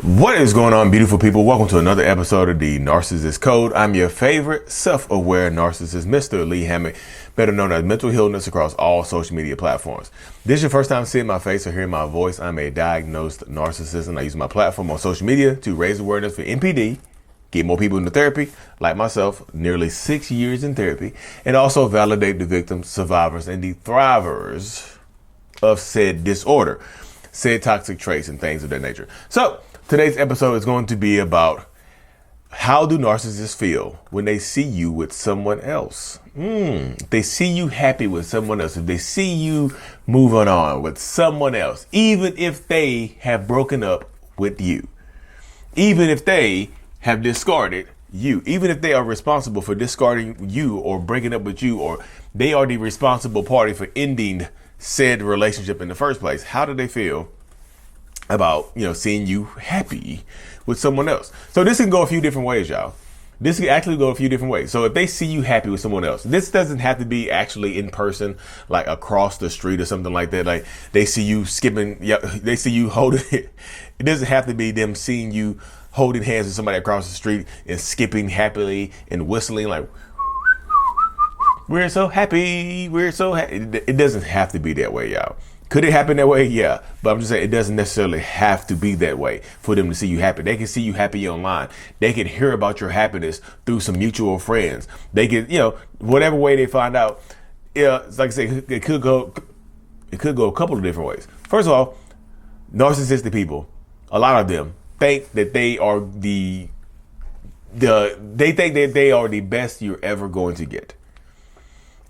What is going on, beautiful people? Welcome to another episode of the Narcissists Code. I'm your favorite self-aware narcissist, Mr. Lee Hammock, better known as Mental Healness across all social media platforms. This is your first time seeing my face or hearing my voice. I'm a diagnosed narcissist, and I use my platform on social media to raise awareness for NPD, get more people into therapy, like myself, nearly 6 years in therapy, and also validate the victims, survivors, and the thrivers of said disorder, said toxic traits, and things of that nature. So, today's episode is going to be about how do narcissists feel when they see you with someone else? If they see you happy with someone else, if they see you moving on with someone else, even if they have broken up with you, even if they have discarded you, even if they are responsible for discarding you or breaking up with you, or they are the responsible party for ending said relationship in the first place, how do they feel about, seeing you happy with someone else? So this can go a few different ways, y'all. This can actually go a few different ways. So if they see you happy with someone else, this doesn't have to be actually in person, like across the street or something like that. Like they see you skipping, they see you holding it. It doesn't have to be them seeing you holding hands with somebody across the street and skipping happily and whistling like, we're so happy, we're so happy. It doesn't have to be that way, y'all. Could it happen that way? Yeah. But I'm just saying it doesn't necessarily have to be that way for them to see you happy. They can see you happy online. They can hear about your happiness through some mutual friends. They can, whatever way they find out. Yeah, it's like I say, it could go a couple of different ways. First of all, narcissistic people, a lot of them think that they are they think that they are the best you're ever going to get.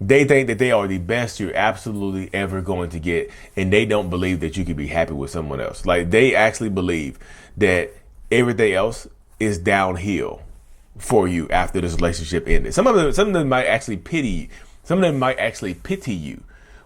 They think that they are the best you're absolutely ever going to get, and they don't believe that you could be happy with someone else. Like they actually believe that everything else is downhill for you after this relationship ended. Some of them might actually pity you. Some of them might actually pity you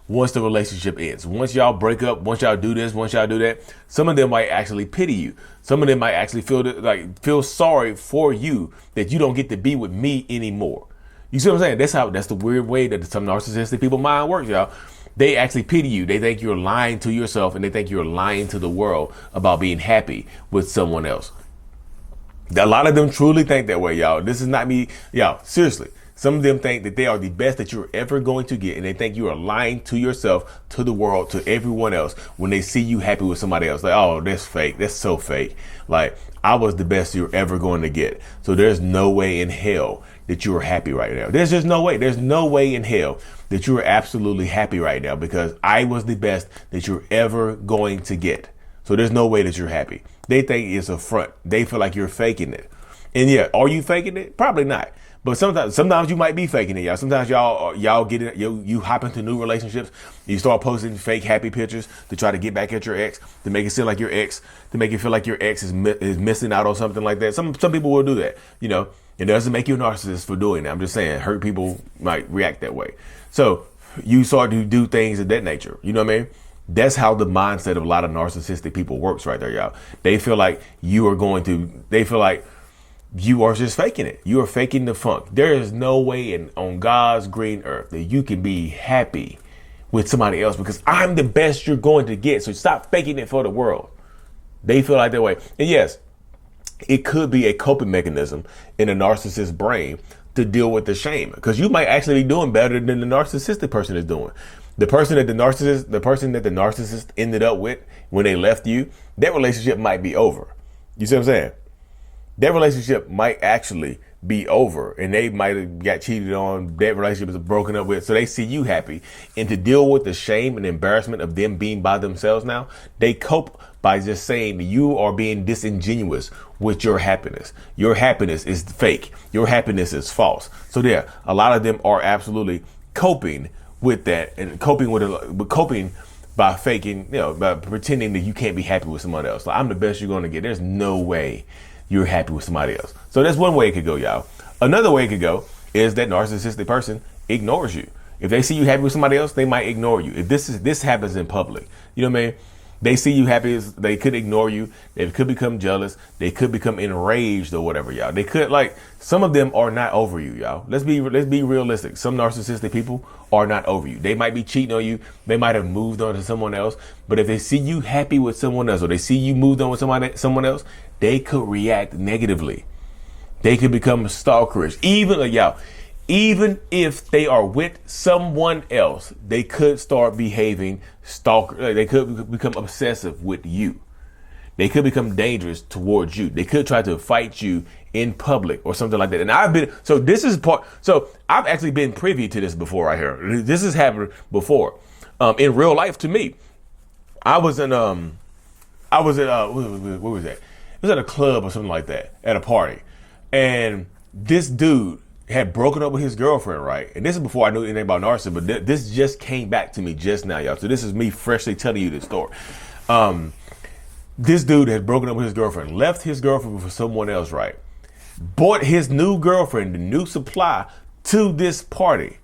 once the relationship ends. Once y'all break up, once y'all do this, once y'all do that, some of them might actually pity you. Some of them might actually feel sorry for you that you don't get to be with me anymore. You see what I'm saying? That's the weird way that some narcissistic people mind works, y'all. They actually pity you. They think you're lying to yourself, and they think you're lying to the world about being happy with someone else. A lot of them truly think that way, y'all. This is not me. Y'all, seriously. Some of them think that they are the best that you're ever going to get, and they think you are lying to yourself, to the world, to everyone else when they see you happy with somebody else. Like, oh, that's fake. That's so fake. Like, I was the best you're ever going to get. So there's no way in hell that you are happy right now. There's just no way. There's no way in hell that you are absolutely happy right now because I was the best that you're ever going to get. So there's no way that you're happy. They think it's a front. They feel like you're faking it. And yeah, are you faking it? Probably not. But sometimes you might be faking it, y'all. Sometimes y'all get it. You hop into new relationships. You start posting fake happy pictures to try to get back at your ex, to make it seem like your ex, to make it feel like your ex is missing out on something like that. Some people will do that. It doesn't make you a narcissist for doing that. I'm just saying, hurt people might react that way. So you start to do things of that nature. You know what I mean? That's how the mindset of a lot of narcissistic people works, right there, y'all. They feel like they feel like you are just faking it. You are faking the funk. There is no way on God's green earth that you can be happy with somebody else because I'm the best you're going to get. So stop faking it for the world. They feel like that way. And yes, it could be a coping mechanism in a narcissist's brain to deal with the shame because you might actually be doing better than the narcissistic person is doing. The person that the narcissist ended up with when they left you, that relationship might be over. You see what I'm saying? That relationship might actually be over and they might have got cheated on. That relationship is broken up with. So they see you happy. And to deal with the shame and embarrassment of them being by themselves now, they cope by just saying you are being disingenuous with your happiness. Your happiness is fake. Your happiness is false. So there, a lot of them are absolutely coping with that and coping by faking, by pretending that you can't be happy with someone else. Like, I'm the best you're going to get. There's no way you're happy with somebody else. So that's one way it could go, y'all. Another way it could go is that narcissistic person ignores you. If they see you happy with somebody else, they might ignore you. If this happens in public, you know what I mean? They see you happy, they could ignore you. They could become jealous. They could become enraged or whatever, y'all. They could, like, some of them are not over you, y'all. Let's be realistic. Some narcissistic people are not over you. They might be cheating on you. They might have moved on to someone else. But if they see you happy with someone else, or they see you moved on with someone else, they could react negatively. They could become stalkerish. Even if they are with someone else, they could start behaving stalker. They could become obsessive with you. They could become dangerous towards you. They could try to fight you in public or something like that. And I've actually been privy to this before right here. This has happened before. In real life to me. What was that? It was at a club or something like that, at a party. And this dude had broken up with his girlfriend, right? And this is before I knew anything about narcissism, but this just came back to me just now, y'all. So this is me freshly telling you this story. This dude had broken up with his girlfriend, left his girlfriend for someone else, right? Brought his new girlfriend, the new supply, to this party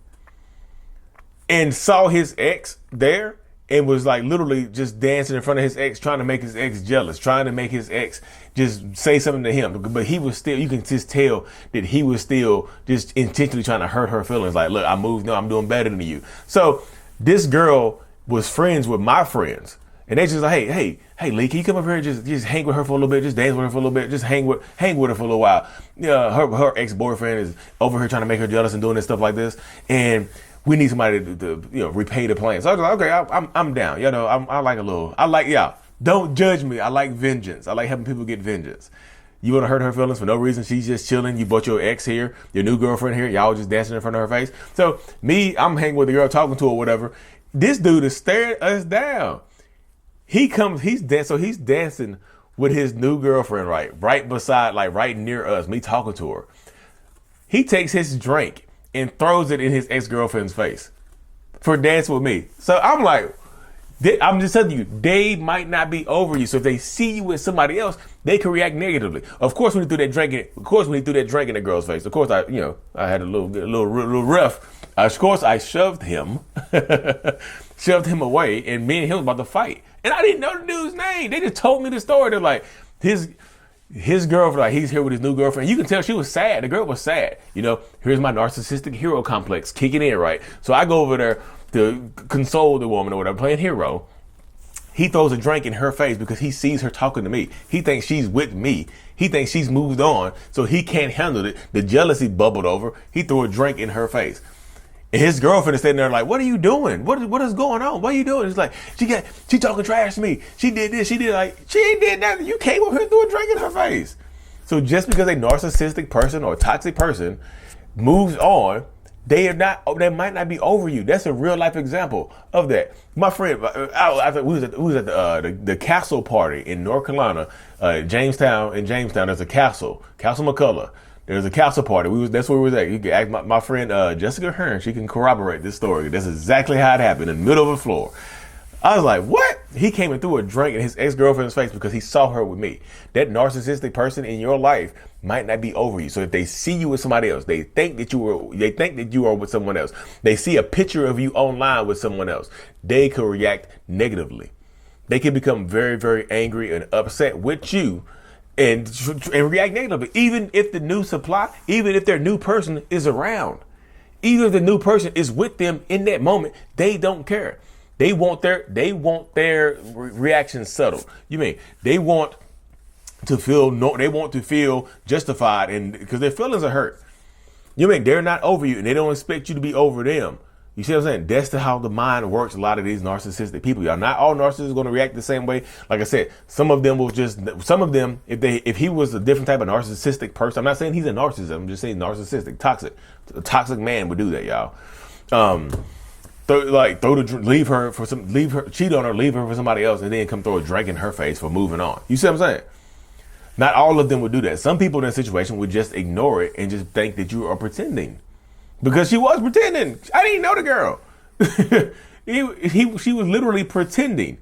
and saw his ex there and was like literally just dancing in front of his ex, trying to make his ex jealous, trying to make his ex just say something to him. But he was still, you can just tell that he was still just intentionally trying to hurt her feelings. Like, look, I moved on, I'm doing better than you. So this girl was friends with my friends. And they just like, hey, Lee, can you come up here and just hang with her for a little bit, just dance with her for a little bit, just hang with her for a little while. Yeah, her ex-boyfriend is over here trying to make her jealous and doing this stuff like this. And we need somebody to repay the plan. So I was like, okay, I'm down. Y'all, don't judge me. I like vengeance. I like helping people get vengeance. You want to hurt her feelings for no reason. She's just chilling. You brought your ex here, your new girlfriend here. Y'all just dancing in front of her face. So I'm hanging with the girl, talking to her, whatever. This dude is staring us down. He's dancing with his new girlfriend, right beside, like right near us, me talking to her. He takes his drink and throws it in his ex-girlfriend's face for dancing with me. So I'm like, I'm just telling you, they might not be over you. So if they see you with somebody else, they can react negatively. Of course, when he threw that drink in the girl's face, of course, I had a little rough. Of course, I shoved him away, and me and him was about to fight. And I didn't know the dude's name. They just told me the story. They're like, his girlfriend, like, he's here with his new girlfriend. You can tell she was sad. The girl was sad. Here's my narcissistic hero complex kicking in, right? So I go over there to console the woman or whatever, playing hero. He throws a drink in her face because he sees her talking to me. He thinks she's with me. He thinks she's moved on, so he can't handle it. The jealousy bubbled over. He threw a drink in her face. And his girlfriend is sitting there like, what are you doing? What is going on? What are you doing? It's like, she talking trash to me. She did this. She ain't did nothing. You came over here and threw a drink in her face. So just because a narcissistic person or a toxic person moves on, they might not be over you. That's a real life example of that. My friend, we was at the castle party in North Carolina, Jamestown. In Jamestown, there's a Castle McCullough. There's a castle party. That's where we was at. You can ask my friend Jessica Hearn. She can corroborate this story. That's exactly how it happened, in the middle of the floor. I was like, what? He came and threw a drink in his ex-girlfriend's face because he saw her with me. That narcissistic person in your life might not be over you. So if they see you with somebody else, they think that you are with someone else. They see a picture of you online with someone else. They could react negatively. They can become very, very angry and upset with you and react negatively. Even if their new person is around, even if the new person is with them in that moment, they don't care. They want their reaction subtle. You mean they want to feel justified, and because their feelings are hurt. You mean they're not over you, and they don't expect you to be over them. You see what I'm saying? That's how the mind works. A lot of these narcissistic people, y'all. Not all narcissists are going to react the same way. Like I said, some of them, if he was a different type of narcissistic person, I'm not saying he's a narcissist. I'm just saying narcissistic, toxic. A toxic man would do that, y'all. Cheat on her, leave her for somebody else, and then come throw a drink in her face for moving on. You see what I'm saying? Not all of them would do that. Some people in that situation would just ignore it and just think that you are pretending. Because she was pretending. I didn't know the girl. She was literally pretending.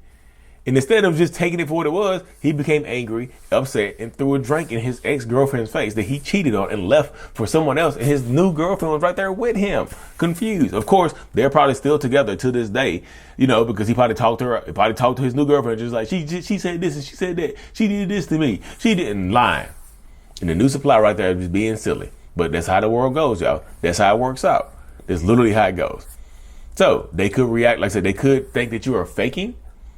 And instead of just taking it for what it was, he became angry, upset, and threw a drink in his ex-girlfriend's face that he cheated on and left for someone else. And his new girlfriend was right there with him, confused. Of course, they're probably still together to this day, you know, because he probably talked to her, probably talked to his new girlfriend, just like, she said this and she said that. She did this to me. She didn't lie. And the new supply right there is just being silly. But that's how the world goes, y'all. That's how it works out. That's literally how it goes. So they could react, like I said, they could think that you are faking.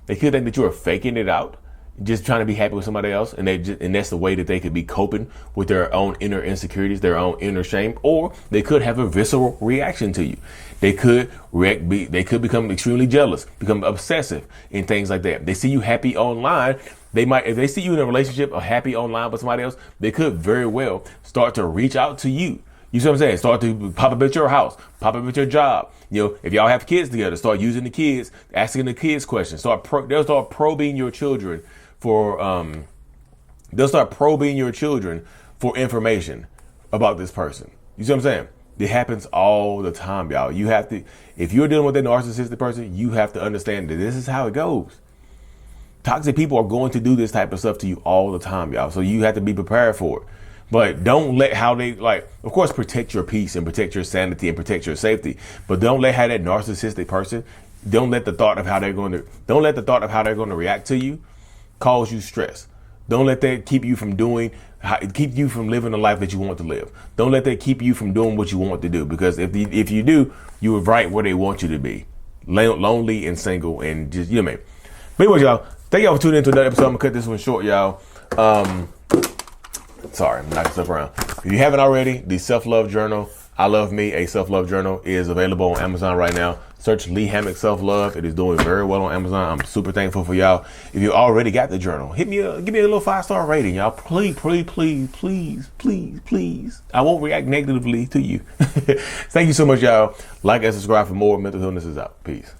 They could think that you are faking it out, just trying to be happy with somebody else. And and that's the way that they could be coping with their own inner insecurities, their own inner shame. Or they could have a visceral reaction to you. They could they could become extremely jealous, become obsessive and things like that. They see you happy online. They might, if they see you in a relationship or happy online with somebody else, they could very well start to reach out to you. You see what I'm saying? Start to pop up at your house, pop up at your job. You know, if y'all have kids together, start using the kids, asking the kids questions. They'll start probing your children for information about this person. You see what I'm saying? It happens all the time, y'all. You have to, if you're dealing with a narcissistic person, you have to understand that this is how it goes. Toxic people are going to do this type of stuff to you all the time, y'all. So you have to be prepared for it. But don't let how they, like, of course, protect your peace and protect your sanity and protect your safety. But don't let how that narcissistic person, don't let the thought of how they're going to react to you cause you stress. Don't let that keep you from living the life that you want to live. Don't let that keep you from doing what you want to do. Because if you do, you are right where they want you to be. Lonely and single and just, you know what I mean? But anyway, y'all, thank y'all for tuning into another episode. I'm going to cut this one short, y'all. Sorry, I'm knocking stuff around. If you haven't already, the Self-Love Journal, I Love Me, a Self-Love Journal, is available on Amazon right now. Search Lee Hammock Self-Love. It is doing very well on Amazon. I'm super thankful for y'all. If you already got the journal, give me a little 5-star rating, y'all. Please. I won't react negatively to you. Thank you so much, y'all. Like and subscribe for more. Mental Illness is out. Peace.